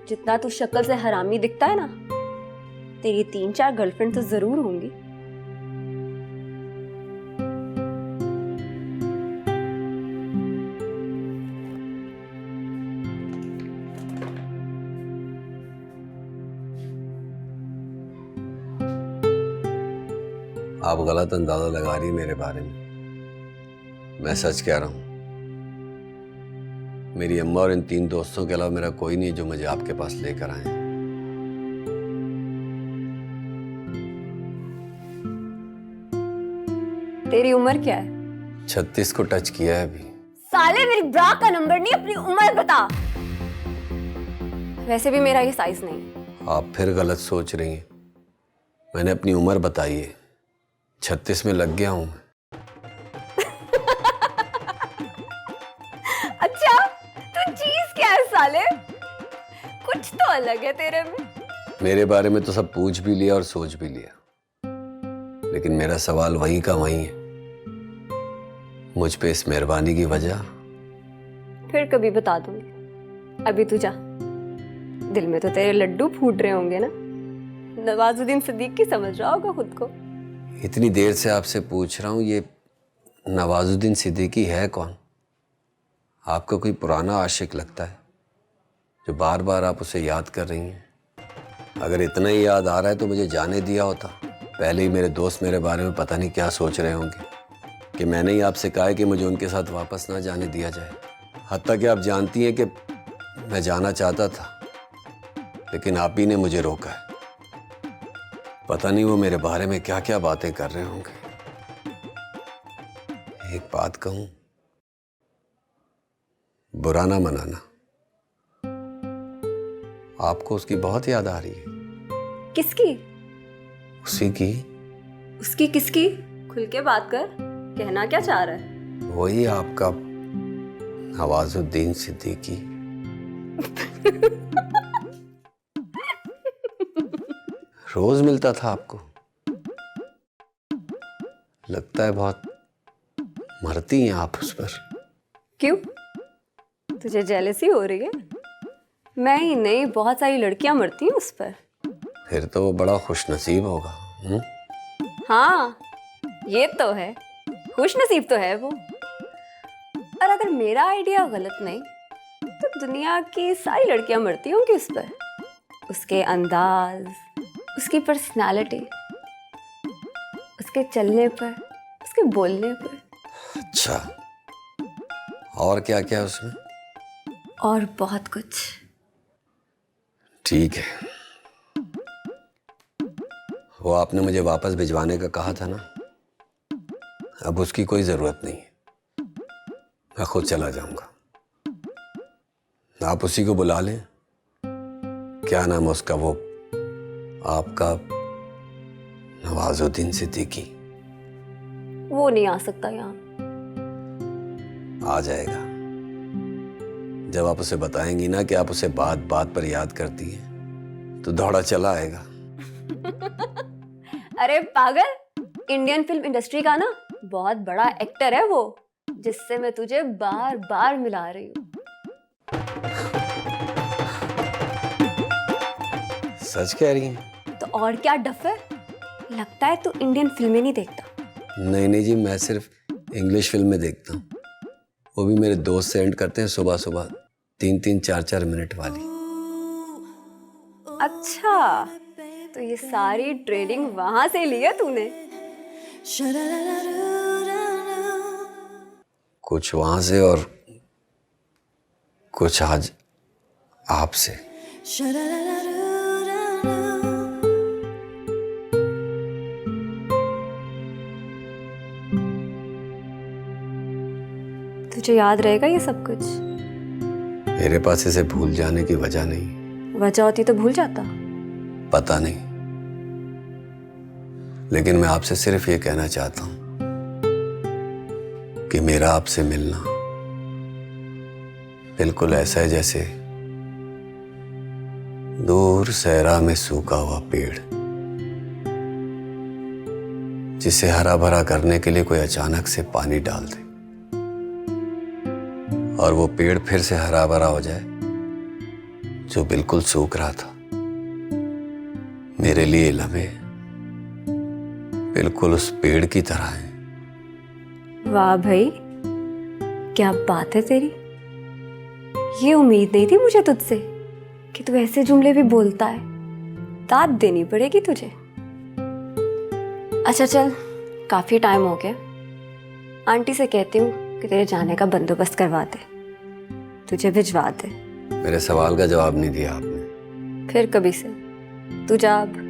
जितना तू शक्ल से हरामी दिखता है ना, तेरी 3-4 गर्लफ्रेंड तो जरूर होंगी। आप गलत अंदाजा लगा रही मेरे बारे में। मैं सच कह रहा हूं। मेरी अम्मा और इन 3 दोस्तों के अलावा मेरा कोई नहीं जो मुझे आपके पास लेकर आए। तेरी उम्र क्या है? 36 को टच किया है अभी। साले मेरी ब्रा का नंबर नहीं, अपनी उम्र बता। वैसे भी मेरा ये साइज नहीं है। आप फिर गलत सोच रही हैं। मैंने अपनी उम्र बताई है। 36 में लग गया हूं। अच्छा, तो चीज क्या है साले? कुछ तो अलग है तेरे में। मेरे बारे में तो सब पूछ भी लिया और सोच भी लिया, लेकिन मेरा सवाल वहीं का वहीं है। मुझ पे इस मेहरबानी की वजह? फिर कभी बता दूंगी, अभी तू जा। दिल में तो तेरे लड्डू फूट रहे होंगे ना। नवाजुद्दीन सिद्दीकी समझ रहा होगा खुद को। इतनी देर से आपसे पूछ रहा हूं, ये नवाजुद्दीन सिद्दीकी है कौन? आपका कोई पुराना आशिक लगता है जो बार बार आप उसे याद कर रही हैं। अगर इतना ही याद आ रहा है तो मुझे जाने दिया होता। पहले ही मेरे दोस्त मेरे बारे में पता नहीं क्या सोच रहे होंगे कि मैंने ही आपसे कहा है कि मुझे उनके साथ वापस ना जाने दिया जाए। हत्ता कि आप जानती हैं कि मैं जाना चाहता था, लेकिन आप ही ने मुझे रोका है। पता नहीं वो मेरे बारे में क्या क्या बातें कर रहे होंगे। एक बात कहूं, बुरा ना मनाना, आपको उसकी बहुत याद आ रही है। किसकी? उसी की। उसकी किसकी? खुल के बात कर, कहना क्या चाह रहा है? वही आपका नवाजुद्दीन सिद्दीकी। रोज मिलता था आपको। लगता है बहुत मरती हैं आप उस पर। क्यों? तुझे जेलसी हो रही है? मैं ही नहीं, बहुत सारी लड़कियां मरती हैं उस पर। फिर तो वो बड़ा खुशनसीब होगा। हाँ, ये तो है, खुश नसीब तो है वो। और अगर मेरा आइडिया गलत नहीं तो दुनिया की सारी लड़कियां मरती होंगी उस पर। उसके अंदाज, उसकी पर्सनालिटी, उसके चलने पर, उसके बोलने पर। अच्छा, और क्या क्या उसमें? और बहुत कुछ। ठीक है, वो आपने मुझे वापस भिजवाने का कहा था ना, अब उसकी कोई जरूरत नहीं है। मैं खुद चला जाऊंगा। आप उसी को बुला लें। क्या नाम है उसका, वो आपका नवाजुद्दीन सिद्दीकी? वो नहीं आ सकता यहाँ। आ जाएगा। जब आप उसे बताएंगी ना कि आप उसे बात बात पर याद करती हैं, तो दौड़ा चला आएगा। अरे पागल, इंडियन फिल्म इंडस्ट्री का ना बहुत बड़ा एक्टर है वो, जिससे मैं तुझे बार बार मिला रही हूँ। सच कह रही हैं? तो और क्या डफ है? लगता है तू इंडियन फिल्में नहीं देखता। नहीं नहीं जी, मैं सिर्फ इंग्लिश फिल्में देखता हूँ। वो भी मेरे दोस्त सेंड करते हैं सुबह सुबह 3-3, 4-4 मिनट वाली। अच्छा, तो ये सारी ट्रेनिंग वहां से ली है तूने? कुछ वहां से और कुछ आज आपसे। तुझे याद रहेगा ये सब कुछ? मेरे पास इसे भूल जाने की वजह नहीं। वजह होती तो भूल जाता। पता नहीं, लेकिन मैं आपसे सिर्फ ये कहना चाहता हूं कि मेरा आपसे मिलना बिल्कुल ऐसा है जैसे दूर सहरा में सूखा हुआ पेड़, जिसे हरा भरा करने के लिए कोई अचानक से पानी डाल दे और वो पेड़ फिर से हरा भरा हो जाए जो बिल्कुल सूख रहा था। मेरे लिए लम्हे बिल्कुल उस पेड़ की तरह हैं। वाह भाई, क्या बात है तेरी। ये उम्मीद नहीं थी मुझे तुझसे कि तू ऐसे जुमले भी बोलता है। दाद देनी पड़ेगी तुझे। अच्छा चल, काफी टाइम हो गया। आंटी से कहती हूँ कि तेरे जाने का बंदोबस्त करवा दे, तुझे भिजवा दे। मेरे सवाल का जवाब नहीं दिया आपने। फिर कभी से तू जा अब।